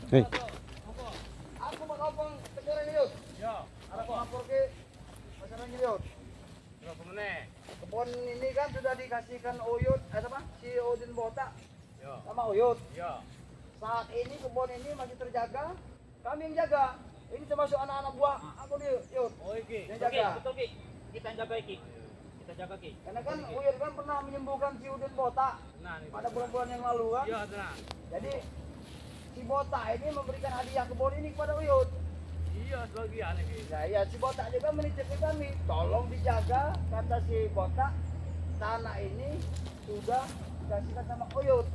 Hei. Aku bakal bang teguran yuk. Ya, Aku lapor ke masyarakat yuk. berapa menit? Kebun ini kan sudah dikasihkan Uyut, apa? Si Udin Botak Ya, sama Uyut. ya. Saat ini kebun ini masih terjaga, kami yang jaga. Ini termasuk anak-anak buah aku nih, Yud. Oh, iki. Yang jaga. Betul Ki. Kita yang jaga Ki. Kita jaga Ki. Karena kan Uyut kan pernah menyembuhkan si Udin Botak Nah, ini. pada bulan-bulan yang lalu kan. Ya, tenang. Jadi si Botak ini memberikan hadiah kebun ini kepada Uyut. Iya, sebagian iki. Nah ya si Botak juga menitip ke kami, tolong dijaga, kata si Botak, tanah ini sudah dikasihkan sama Uyut.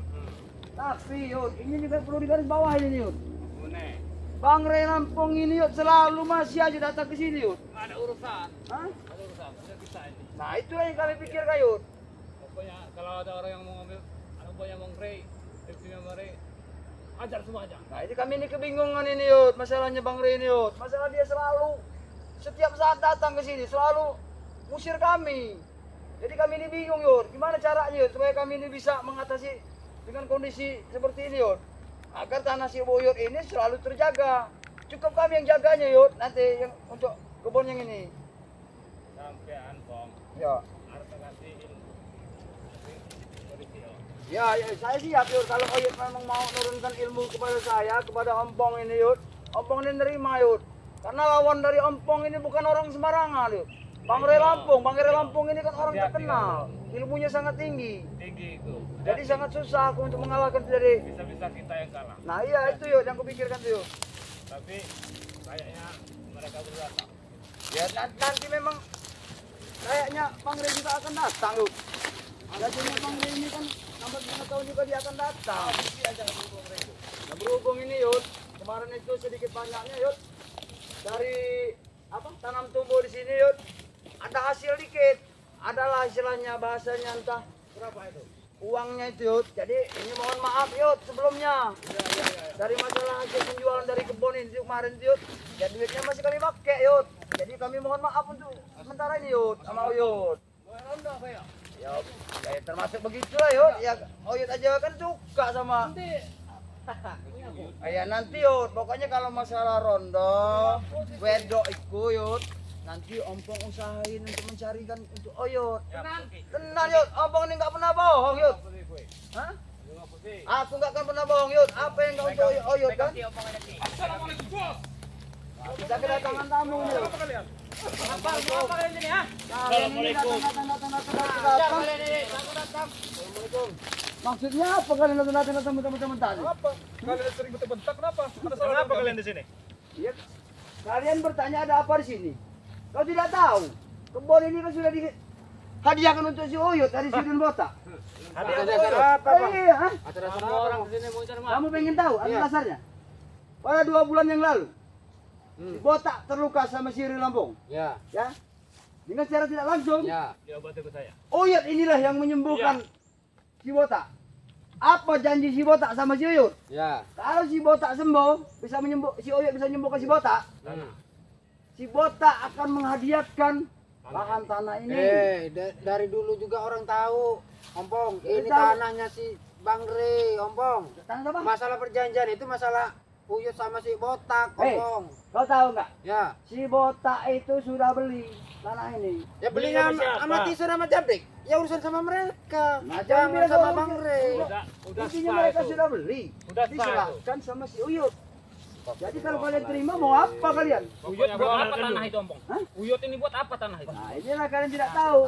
Tapi Yud, ini juga perlu digaris bawah ini Yud. Menit. Bang Rey Lampung ini Yud selalu masih aja datang ke sini Yud. Ada urusan. Hah? Ada urusan. Udah kita ini. Nah itulah yang kami pikirkan Yud. Pokoknya kalau ada orang yang mau ngambil anak buahnya Bang Rey, tipsnya Bang Rey, ajar semua aja. Nah ini kami ini kebingungan ini Yud, masalahnya Bang Rey ini Yud. Masalah dia selalu setiap saat datang ke sini selalu ngusir kami. Jadi kami ini bingung Yud, gimana caranya Yud supaya kami ini bisa mengatasi dengan kondisi seperti ini Yud. Agar tanah si Uyut ini selalu terjaga. Cukup kami yang jaganya Yud, nanti yang untuk kebun yang ini. Sampean Bang, Ya. harus ngasih ilmu. Ya, saya siap Yud. Kalau Uyut memang mau menurunkan ilmu kepada saya, kepada Ompong ini Yud, Ompong ini nerima Yud. Karena lawan dari Ompong ini bukan orang sembarangan Yud. Bang Rey Lampung ini kan orang terkenal. Ilmunya sangat tinggi. Tinggi itu. Jadi sangat susah aku untuk mengalahkan dari. Bisa-bisa kita yang kalah. Nah iya itu Yud yang kupikirkan tuh Yud. Tapi kayaknya mereka berdatang. Ya nanti memang kayaknya Bang Rey juga akan datang Yud. Biasanya Bang Rey ini kan lambat 5 tahun juga dia akan datang. Nah berhubung ini Yud, kemarin itu sedikit banyaknya Yud, dari apa tanam tumbuh di sini Yud, ada hasil dikit, adalah istilahnya bahasanya entah Berapa itu? uangnya itu Yud. Jadi ini mohon maaf Yud sebelumnya dari masalah hasil penjualan dari kebun ini kemarin Yud, ya duitnya masih kami pakai Yud. Jadi kami mohon maaf untuk sementara ini Yud sama Uyut. Ronda apa ya? Ya, ya termasuk begitulah Yud. Ya Uyut aja kan suka sama. Ya nanti Yud, pokoknya kalau masalah rondo, wedok iku Yud, nanti Ompong usahain untuk mencarikan untuk Uyut. Tenang Yud, Ompong ini nggak pernah bohong Yud. Hah? Aku nggak akan pernah bohong Yud. Apa yang nggak untuk Uyut kan? Assalamualaikum bos. Kita kedatangan tamu nih. Apa kalian? Apa kalian ini ya? Assalamualaikum. Assalamualaikum. Maksudnya apa kalian datang teman-teman tadi? Apa? Kalian sering bentak kenapa? Ada salah apa kalian di sini? Iya. Kalian bertanya ada apa di sini? Kau tidak tahu. Kebun ini kan sudah dihadiahkan untuk si Uyut dari si Udin Botak. Hadiah apa, Bang? Iya, hah? Acara semua orang di sini mau cari Kamu pengen tahu ada dasarnya? Pada 2 bulan yang lalu, si Botak terluka sama si Rey Lampung. Ya. Ya. Dengan secara tidak langsung, Ya. Dia obat ke saya. Uyut inilah yang menyembuhkan si Botak. Apa janji si Botak sama si Uyut? Ya. Kalau si Botak sembuh, bisa si Uyut bisa menyembuhkan si Botak. Si Botak akan menghadiahkan lahan tanah ini. Dari dulu juga orang tahu, Ompong. Ini Tahu. tanahnya si Bang Rey, Ompong. Tanah apa? Masalah perjanjian itu masalah Uyut sama si Botak, Hei. Ompong. Kau tahu nggak? Ya. Si Botak itu sudah beli tanah ini. Ya belinya sama Tisar sama Jabrik. Ya urusan sama mereka. Nah, Jangan bilang sama orang Bang itu. Rey. Udah Intinya sah mereka itu. sudah beli. Udah sah Diserahkan sama si Uyut. Jadi kalau kalian terima mau apa kalian? Uyut buat apa tanah itu, Ompong? Hah? Uyut ini buat apa tanah itu? Nah inilah kalian tidak tahu.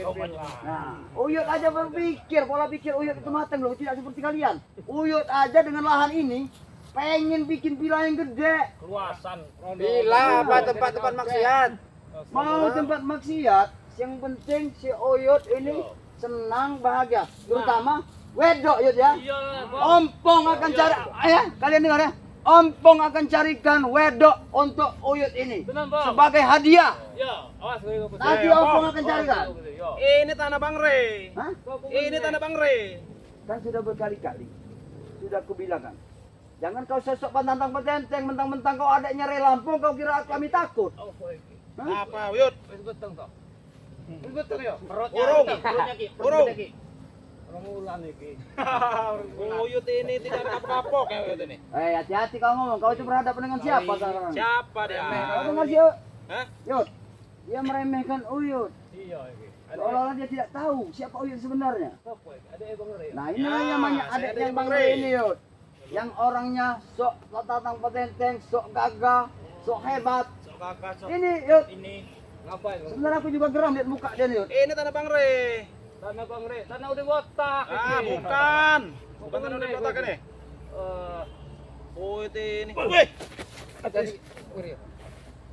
Pokoknya. Nah, Uyut aja berpikir, pola pikir Uyut itu matang loh, tidak seperti kalian. Uyut aja dengan lahan ini pengen bikin villa yang gede. Keluasan. Bila apa tempat-tempat maksiat. Mau tempat maksiat, yang penting si Uyut ini senang bahagia. Terutama wedok Yud ya. Iya, Bang. Ompong akan cari, ya kalian dengar ya. Ompong akan carikan wedok untuk Uyut ini Benar, Bang. sebagai hadiah. Ya, awas gue Nanti Ompong akan carikan. Ini tanah Bang Rey. Hah? Ini tanah Bang Rey. Kan sudah berkali-kali sudah kubilangkan. Jangan kau sosok pantang petenteng, mentang-mentang kau adanya Rey Lampung, kau kira kami takut. Hah? Apa, Uyut? Beteng toh. Betul ya. Perutnya, Burung. Ki. Perutnya, Ki. Burung. Perutnya, Ki. Pengulan iki. Uyut ini tidak kapok ya Uyut ini. Hati-hati kau ngomong. Kau itu berhadapan dengan siapa sekarang? Siapa dia? Kau dengar sih, Yud? Hah? Yud, dia meremehkan Uyut. Iya iki. Seolah-olah dia tidak tahu siapa Uyut sebenarnya. Sopo iki? Ada Bang Rey. Nah ini namanya adiknya Bang Rey ini, Yud. Yang orangnya sok tatang petenteng, sok gagah, sok hebat. Kakak sok Ini, Yud. ini. Ngapain? Bang? Sebenarnya aku juga geram lihat muka dia nih, Yud. Ini tanah Bang Re. Tanah Bang Rey. Tanah udah botak. Ah, iki. bukan. Bukan tanah udah kotak ini. Uyut ini. Wih.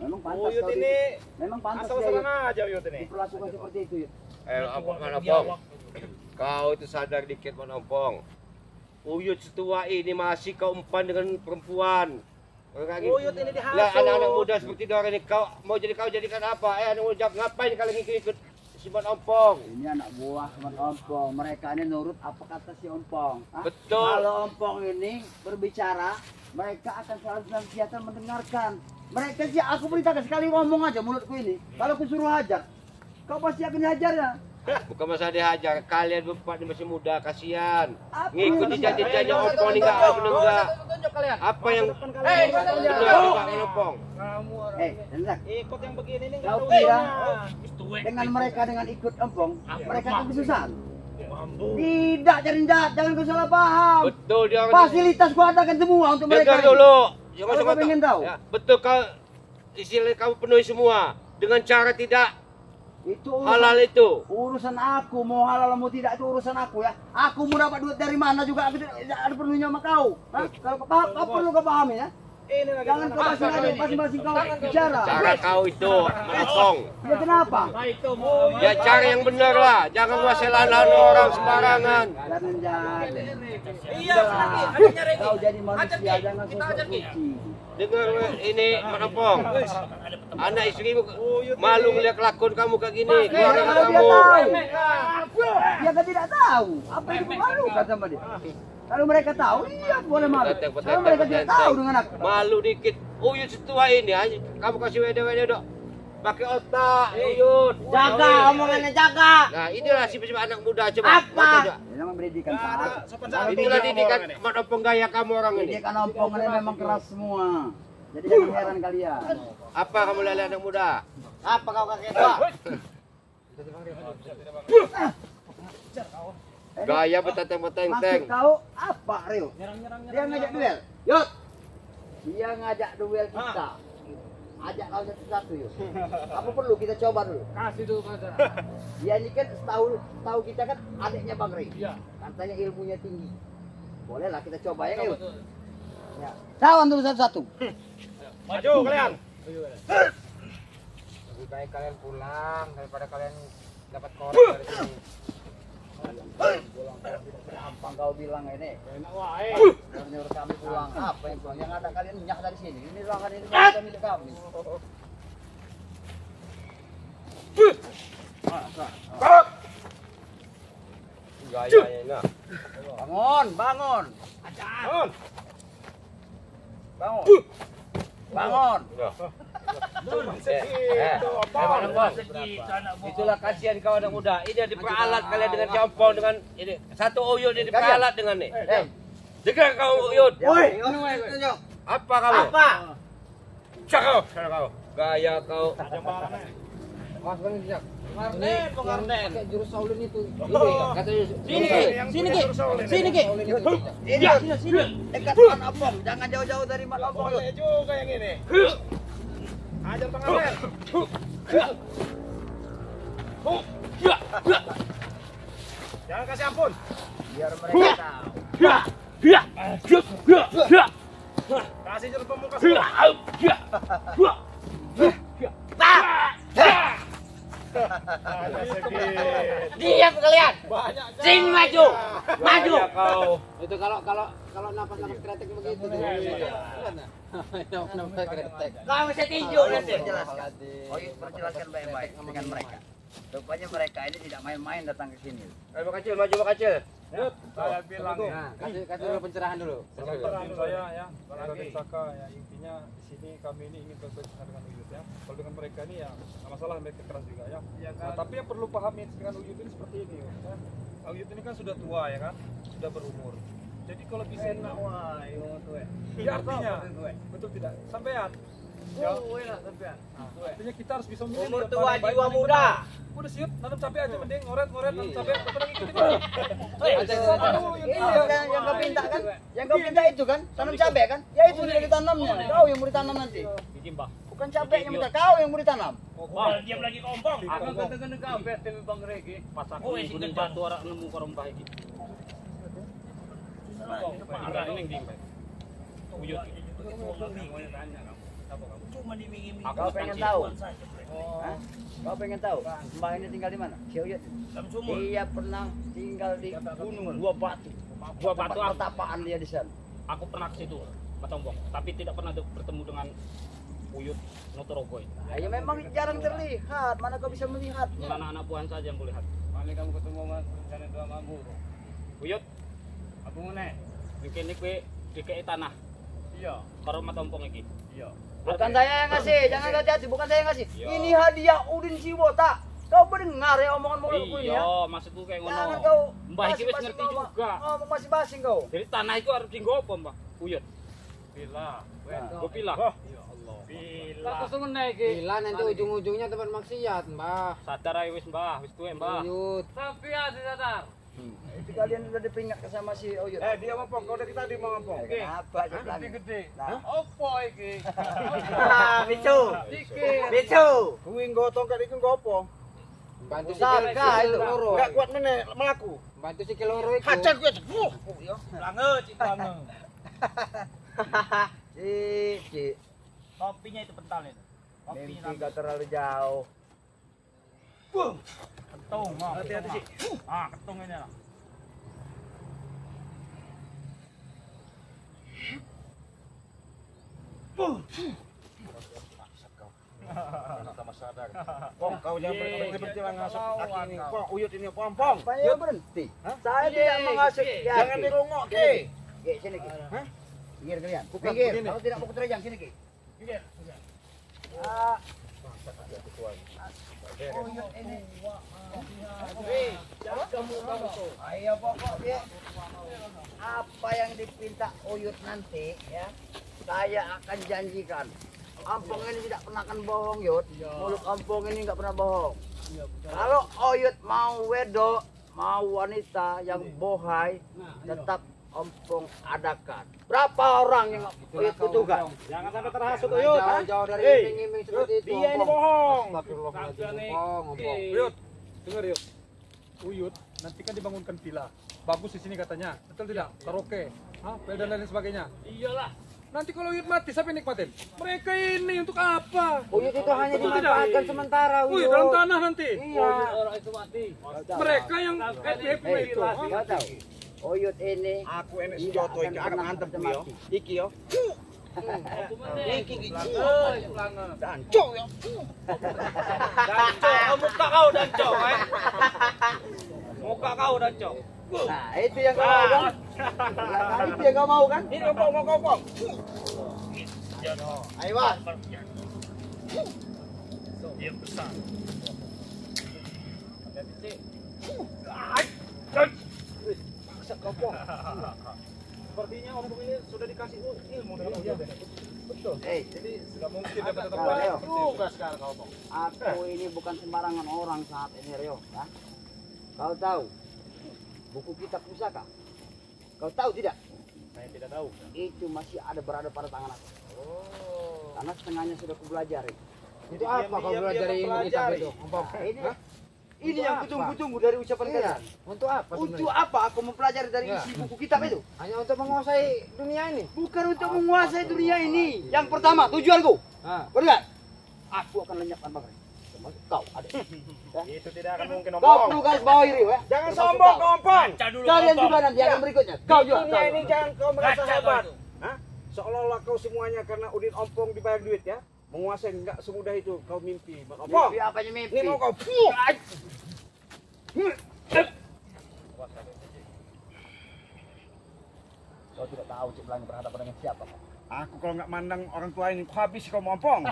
Memang pantas Uyut kau ini memang pantas asal dia, Yud, serang aja Uyut ini. diperlakukan seperti itu, Yud. Ompong. Kau itu sadar dikit Ompong. Uyut setua ini masih kau umpan dengan perempuan. Uyut ini dihasut. Lah anak-anak muda seperti dia ini kau mau jadi kau jadikan apa? Anak muda ngapain kalian ikut si Ompong? Ini anak buah teman Ompong. Mereka ini nurut apa kata si Ompong. Hah? Betul. Kalau Ompong ini berbicara, mereka akan selalu senantiasa mendengarkan. Mereka sih aku perintahkan sekali ngomong aja mulutku ini. Kalau aku suruh hajar, kau pasti akan hajar ya. Bukan masalah dihajar, kalian berempat ini masih muda, kasihan. Apa Ngikuti yang- janji-janji Ompong ini enggak apa enggak. Tunjuk kalian. Apa yang benar Ompong? Kamu orang. Hendak. Ikut yang begini ini Kau enggak kira tahu. dengan mereka dengan ikut Ompong, mereka akan kesusahan? Tidak, jangan kau salah paham. Betul dia orang. Fasilitas gua adakan semua untuk mereka. Dengar ini. dulu. Jangan Kalau semua kau ingin tahu. Ya, betul kau istilah kamu penuhi semua dengan cara tidak Itu halal itu. urusan aku, mau halal mau tidak itu urusan aku ya. Aku mau dapat duit dari mana juga aku tidak ada perlunya sama kau. Hah? Kalau kau paham, kau perlu kau pahami ya. Ini lagi. Jangan kau masing-masing kau bicara. Cara kau itu melepong. Ya kenapa? Nah itu mau. Ya cara yang benar lah. Jangan waselan orang sembarangan. Jangan jadi. Iya, adanya Regi. Kau jadi manusia Ajar, Ki. jangan Kita sosok ajar, Ki. suci. Dengar ini melepong. Anak istrimu malu ngeliat kelakuan kamu kayak gini. Keluarga Kalau dia kamu. tahu, dia kan tidak tahu apa itu memalukan sama dia. Kalau mereka tahu, iya boleh malu. Kalau mereka tidak tahu dengan aku. Malu dikit. Uyut setua ini. Kamu kasih wede-wede dok. Pakai otak, Uyut. Jaga omongannya, jaga. Nah inilah sifat anak muda coba. Apa? Baca, coba. Ini memang pendidikan salah. Itulah didikan melepong gaya kamu orang ini. Pendidikan ompong ini memang keras semua. Jadi jangan heran kalian. Apa kamu lihat anak muda? Apa kau kakek tua? Gaya betateng-beteng-teng. Maksud kau apa, Rio? Dia ngajak duel. Yuk. Dia ngajak duel kita. Ajak kau satu-satu yuk. Apa perlu kita coba dulu? Kasih dulu kaca. Dia ini kan tahu kita kan adiknya Bang Rey. Iya. Katanya ilmunya tinggi. Bolehlah kita coba ya, yuk. Betul. Ya. Lawan dulu satu-satu. Maju kalian. Lebih baik kalian pulang daripada kalian dapat korek dari sini. Gampang kau bilang ini. Enak wae. Yang nyuruh kami pulang. Apa yang pulang? Yang ada kalian minyak dari sini. Ini ruangan ini bukan milik kami. Gayanya. Bangun, bangun. Bangun. Bangun. Bangun. Itulah kasihan kau anak muda. Ini diperalat kalian dengan jompong dengan ini. Satu Uyut ini diperalat dengan nih. Dengar kau Uyut. Woi, Apa kamu? Apa? Cakau. Kau. Gaya kau. Pengarden. Kayak jurus Shaolin itu. Katanya Sini, Ki. Sini, Ki. Sini. Dekat Man Ompong, jangan jauh-jauh dari Man Ompong. Boleh juga yang ini. Ajar pengarden. Jangan kasih ampun. Biar mereka tahu. Kasih jurus pemungkas. Diam kalian. Banyak. Sini maju. Maju. Gaya kau. Itu kalau napas kretek begitu. Napas kretek. Kau bisa tinju nanti. Oh, perjelaskan baik-baik dengan mereka. Rupanya mereka ini tidak main-main datang ke sini. Ayo Pak Kacil, maju Pak Kacil. Saya bilang ya. Kasih dulu pencerahan dulu. Peran saya ya, sebagai Saka ya, intinya di sini kami ini ingin berbicara dengan Uyut ya. Kalau dengan mereka ini ya nggak masalah, mereka keras juga ya. Nah, tapi yang perlu pahami dengan Uyut ini seperti ini ya. Uyut ini kan sudah tua ya kan, sudah berumur. Jadi kalau bisa ya artinya betul tidak sampean. Ya, artinya kita harus bisa memilih Umur yang tua, paling baik, jiwa paling muda. benar. Udah siap, nanam cabai aja mending ngoret nanam cabai apa lagi gitu. Yang kau minta kan? Yang kau minta itu kan? Tanam cabai kan? Ya itu sudah ditanamnya. Kau yang mau ditanam nanti. Bukan cabai yang minta, kau yang mau ditanam. Bang, diam lagi kompong. Aku katakan kau betul Bang Regi. Pas aku kuning batu orang nemu korombah iki. Enggak ini di. Uyut. Kau pengen tahu? Hah? Kau pengen tahu? Mbah ini tinggal di mana? Si Uyut. Dia pernah tinggal di gunung Gua Batu. Gua Batu apa? Pertapaan dia di sana. Aku pernah ke situ, Matombong, tapi tidak pernah bertemu dengan Uyut Notorogo itu. Ya memang jarang terlihat. Mana kau bisa melihatnya? Anak-anak buahan saja yang kulihat. Mana kamu ketemu Mas rencana dua mambu? Uyut, Aku ngene. mungkin ini kue dikei tanah. Iya. Karo Matombong iki. Iya. Bukan saya yang ngasih, jangan hati-hati. Bukan saya yang ngasih. Iya. Ini hadiah Udin Siwota. Kau mendengar ya omongan mulutku ini ya? Iya, maksudku kayak Jangan ngono. kau Mbah iki wis basi-basi ngerti ngomong. juga. Ngomong masing-masing kau. Jadi tanah itu harus dienggo apa, Mbah? Uyut. Bila. Gue pilah. Ya Allah. Bila. Lah terus ngene iki. Gila nanti ujung-ujungnya tempat maksiat, Mbah. Sadar ae wis, Mbah. Wis tuwe, Mbah. Uyut. Tapi ada sadar. Itu kalian udah diperingat sama si Oyut. Dia ngomong, kau dari tadi mau ngomong. Kenapa aja bilang? Gede. Nah. Opo iki? Bicu. Dikit. Bicu. Kuwi nggo tongkat iku nggo apa? Bantu si Salka itu. Keloro. Enggak kuat meneh melaku. Bantu si Keloro itu. Hajar kuwi aja. Langet, cik langet. Cik. Kopinya itu pental itu. Mimpi gak terlalu jauh. Ketung, mau. Hati-hati sih. Ah, ketung ini lah. Pong, kau jangan berhenti ngasuk kaki ini. Pong, Uyut ini pompong. Supaya berhenti. Saya tidak mengasuk kaki. Jangan dirungok, Ki. Ki, sini Ki. Hah? Pinggir kalian. Bukan, Pinggir. begini. Kalau tidak mau kuterajang sini Ki. Pinggir. Ah. Oyut ini. Ayo pokoknya apa yang dipinta Oyut nanti ya, saya akan janjikan. Ampong ini tidak pernah akan bohong, Yud. Mulut Ampong ini nggak pernah bohong. Kalau Oyut mau wedok, mau wanita yang bohai, tetap Ampong adakan. Berapa orang yang Oyut butuhkan? Jangan sampai terhasut Uyut. Jauh-jauh dari Hei, iming-iming seperti itu. dia ini Ompong. bohong. Astagfirullahaladzim, Ompong. Uyut, dengar Uyut. Uyut, nanti kan dibangunkan villa. Bagus di sini katanya. Betul tidak? Karaoke, dan lain sebagainya. Iyalah. Nanti kalau Uyut mati, siapa yang nikmatin? Mereka ini untuk apa? Uyut itu hanya Betul dimanfaatkan tidak? sementara, Wih, Uyut. dalam tanah nanti. Iya. Orang itu mati. Mereka yang happy itu. Nggak tahu. Oyut ini Aku enek tidak senjata akan iki pernah mantep yo. mati. Iki yo. Iki Dancuk yo. Danco, muka kau danco, Muka kau danco. Nah, itu yang kau mau kan? Nah, itu yang kau mau kan? Ini ngomong. Ayo, Mas. Dia besar. Paksa kau pong. Sepertinya Om ini sudah dikasih ilmu dengan Uyut. Betul. Jadi tidak mungkin dapat tetap Nah, Leo. juga sekarang kau pong. Aku ini bukan sembarangan orang saat ini, Rio. Ya? Kau tahu buku kitab pusaka? Kau tahu tidak? Saya tidak tahu. Itu masih berada pada tangan aku. Oh. Karena setengahnya sudah kupelajari. Itu apa kau belajar ilmu kitab itu, Ompong? Nah, ini yang kutunggu-tunggu dari ucapan Iya. kalian. Untuk apa Untuk sebenarnya? apa aku mempelajari dari Ya. isi buku kitab itu? Hanya untuk menguasai dunia ini. Bukan untuk menguasai dunia ini. Yang pertama, tujuanku. Ah. Benar? Aku akan lenyapkan Bagri. Termasuk kau, adik. Itu tidak akan mungkin Kau perlu garis bawahi, Rio, ya. Jangan Termasuk sombong kau. kau Ompong. Kalian juga nanti akan berikutnya. Kau juga. Dunia kau ini juga. jangan kau merasa hebat. Hah? Seolah-olah kau semuanya karena Udin Ompong dibayar duit ya. Menguasai enggak semudah itu kau mimpi. Bang Ompong. Mimpi apanya mimpi? Ini mau kau. Kau tidak tahu Cik Pelangi berhadapan dengan siapa, Pak? Aku kalau nggak mandang orang tua ini, ku habis kau Ompong.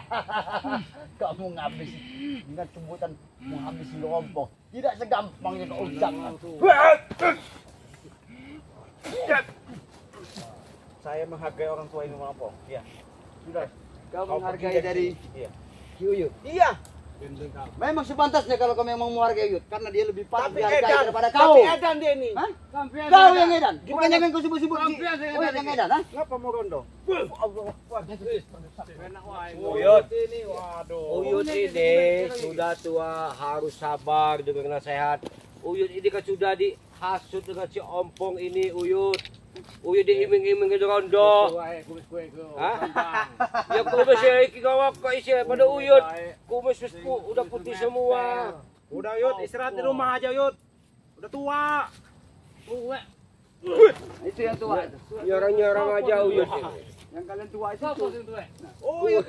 Kamu ngabis dengan sebutan menghabisi lompong. Tidak segampang itu ujang. Saya menghargai orang tua ini Ompong. Iya. Sudah. Kau menghargai dari Ki Uyut. Iya. Memang sepantasnya kalau kau memang menghargai Uyut, karena dia lebih patut Tapi dihargai edan daripada kau. Tapi edan dia ini. Hah? Kau yang edan. Bukan yang kau sebut-sebut. Uyut yang edan, ha? Ngapa mau rondo? Uyut. Ini waduh. Uyut ini sudah tua, harus sabar dengan nasihat. Uyut ini kan sudah dihasut dengan si Ompong ini, Uyut. Uyut diiming-iming ke rondo. Hah? Ya kumis ya iki gawak kok isi pada Uyut. Kumis udah putih semua. Udah Yud, istirahat di rumah aja Yud. Udah tua. Itu yang tua. Nyerang-nyerang aja Uyut. Yang kalian tua itu. Oh Yud.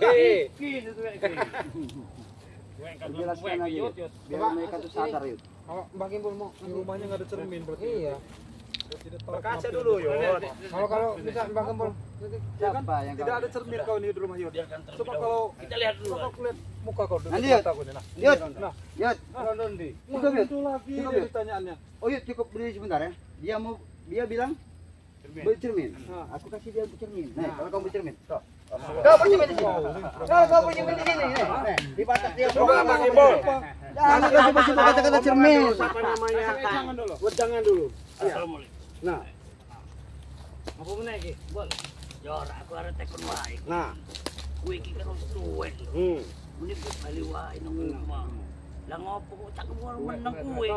Jelaskan lagi. Biar mereka tuh sadar Yud. Kalau Mbak Gimbul mau Di rumahnya nggak ada cermin berarti. Iya. Berkaca dulu Yud. Kalau bisa Mbak Gimbul Siapa yang Tidak ada cermin kau ini di rumah Yud. Coba kalau kita lihat dulu. Coba lihat muka kau dulu. Nanti, Yud. Yud. Nah, Yud. Rondi. Cukup Yud. Itu lagi Cukup, dia Yud. pertanyaannya. Oh Yud, cukup berdiri sebentar ya. Dia bilang bercermin. Aku kasih dia bercermin. Nih, kalau kamu bercermin. Kau bercermin di sini. Kau bercermin di sini. Nih, di batas dia. Coba Pak Gimbul. Jangan kau sebut-sebut kata-kata cermin. Apa namanya? Jangan dulu. Wedangan dulu. Assalamualaikum. Nah, Apa meneh iki? Bol. Yor aku arep tekon wae. nah. Kuwi iki kan wis tuwek. Muni ku bali wae nang omah. Lah ngopo kok cak meneng kuwi?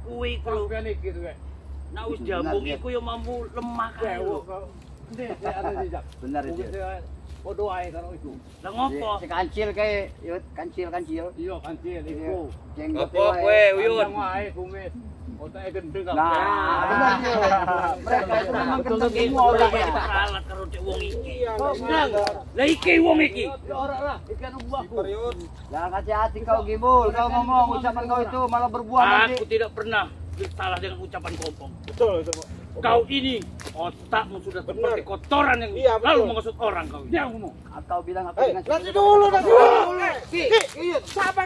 Kuwi ku nek wis jambung iku yo mampu lemah kae lho. Benar itu. Podo ae karo iku. Lah ngopo? Si kancil kayak Yud, kancil. Iya kancil iku. Jenggot Apa kowe Uyut? Wae kumis. Otake gendeng kok. Nah, benar Yud. Mereka itu memang kentang semua Ora orangnya. kalah karo dek wong iki. Lah iki wong iki. Ya ora lah, ikan buahku. Yud. Jangan hati-hati kau Gimbul. Kau ngomong ucapan kau itu malah berbuah nanti. Aku tidak pernah salah dengan ucapan Kompong. Betul itu. Kau ini otakmu sudah seperti kotoran yang Iya, betul. lalu mengusut orang kau. Dia ngomong. Atau bilang aku dengan Nanti dulu. Sabar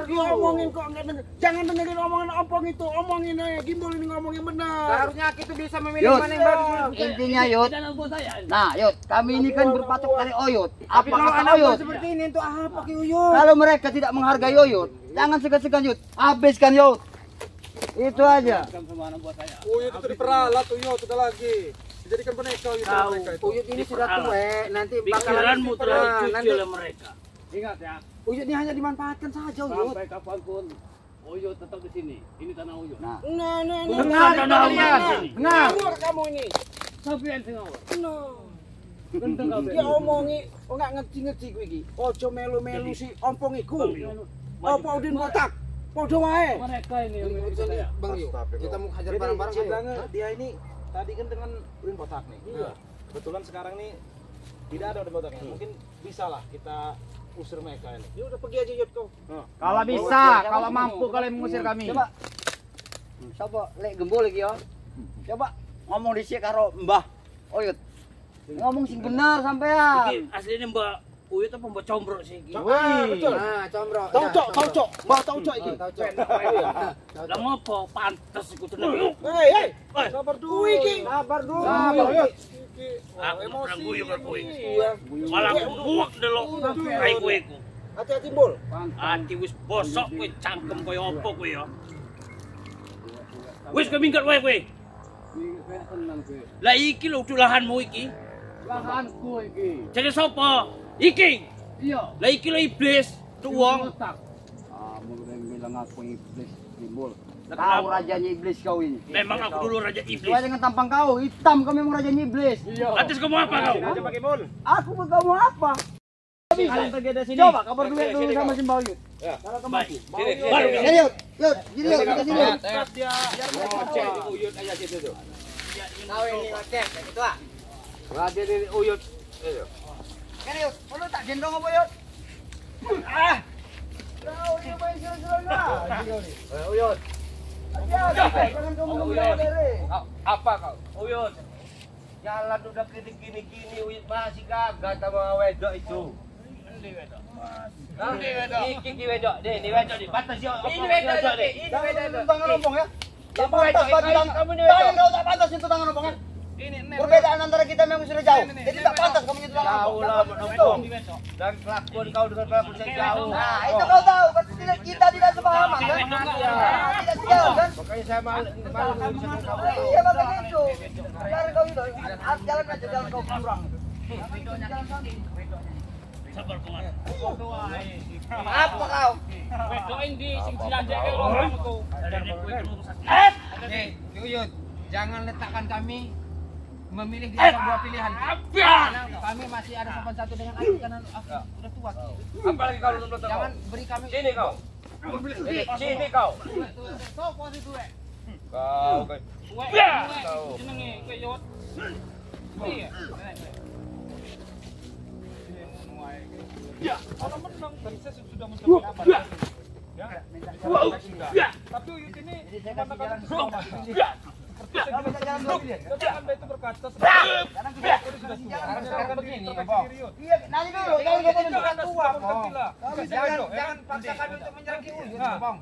dulu ngomongin kok enggak denger. Jangan dengerin omongan Ompong itu. Omongin aja Gimbul ini ngomongin benar. Harusnya kita bisa memilih Yud, mana yang bagus. intinya Yud. Dalam bos saya. Nah Yud, kami ini kan berpatok dari Oyut. Tapi Apa kalau kata anak Oyut? seperti ini untuk apa Ki Uyut? Kalau mereka tidak menghargai Oyut, jangan segan-segan Yud. Habiskan Yud. Itu aja. Uyut itu diperalat Uyut sudah lagi. Dijadikan boneka Uyut Kau. mereka itu. Uyut ini sudah tua, nanti Pikiranmu terlalu cuci nanti oleh mereka. Ingat ya, Uyut ini hanya dimanfaatkan saja Uyut. sampai kapanpun Uyut tetap di sini. Ini tanah Uyut. Nah, Dengar tanah Uyut sini. Ngawur kamu ini. Sampeyan sing ngawur. Gendeng kau. Ki omongi, enggak ngerti-ngerti kowe iki. Ojo melu-melu si Ompong iku. Apa Udin botak? Podo wae. Mereka ini yang mengikuti saya. Bang Yo, kita mau hajar Jadi bareng-bareng ayo. bilangnya dia ini tadi kan dengan Udin botak nih. Iya. Kebetulan sekarang nih tidak ada Udin botaknya. Mungkin bisa lah kita usir mereka ini. Ya udah pergi aja Yud kau. Kalau bisa, kalau mampu kalian mengusir kami. coba. Coba lek gembul iki yo. Coba ngomong dhisik karo Mbah Oyut. Ngomong sing bener sampean. Iki asline Mbak Uyut apa Mbak Combrok sih iki? Wah, betul. Nah, combro. Taucok, Mbak Taucok iki. Lah ngopo pantes iku tenang. Hei, sabar dulu. Sabar dulu. Aku emosi guyu karo kowe. Malah aku muak delok kai kowe iku. Hati-hati Bol. Ati wis bosok kowe cangkem koyo apa kowe ya. Wis kowe minggat wae kowe. Lah iki lho lahanmu iki. Lahanku iki. Jadi sapa? Iki. Iya. Lah iki lho iblis, tuh wong. Ah, mulai bilang aku iblis Gimbul. Lah Kau kenapa? rajanya iblis kau ini. Memang aku dulu raja Sesuai iblis. dengan tampang kau, hitam kau memang rajanya iblis. Iya. Lantas kamu apa kau? Aja pakai Bol. Aku pun kamu apa? Kalian pergi dari sini. Coba kabar duit dulu sama si Mbak Yud. Kalau kamu Baik. Baru ya Yud, Yud, gini Yud, kita sini. dia biar Ngoceh di Uyut aja situ tuh. Tahu ini ngoceh kayak gitu ah. Wah, dia di Uyut. Ayo. Kan Yud, perlu tak gendong apa Yud? Ah. Kau ini main suruh-suruh lah. Uyut. Jangan kamu ngomong. Apa kau? Uyut. Jalan udah gini-gini Uyut masih gagal sama wedok itu. Ini wedok. Iki wedok, ini wedok di batas yo. Ini wedok deh. Jangan sentuh tangan ompong ya. Tak Ibu wedok, pantas bagi tangan. kamu ini Tangan wedok. kau tak pantas sentuh tangan ompong ya. Ini Perbedaan antara kita memang sudah jauh. Jadi tak pantas kamu nyentuh tangan Jauh ompong. lah, ompong. Dan kelakuan kau dengan kelakuan saya jauh. Nah, itu kau tahu kan kita tidak sepahaman kan? Tidak sejauh kan? Makanya saya malu dengan kamu. Iya makanya itu. Jalan kau itu, jalan aja jalan kau kurang. Sabar pengen. Apa kau? Wedok ini sing dilandek ke orang aku. Dari kue kelurus. Yuyut, jangan letakkan kami memilih di antara dua pilihan. Karena kami masih ada sopan satu dengan aku karena aku udah tua. Apalagi kau belum tahu. Jangan beri kami. Sini kau. Sini kau. So posisi tuwe. Kau. Tuwe. Jenenge kowe yot. Iya. Ya, kalau menang tadi saya sudah mencoba. Ya. Tapi Uyut ini mana kan sama. Jangan itu berkaca sekarang sudah begini, Iya, nanti dulu. Kau Jangan paksa kami untuk menyerang Uyut, Bang.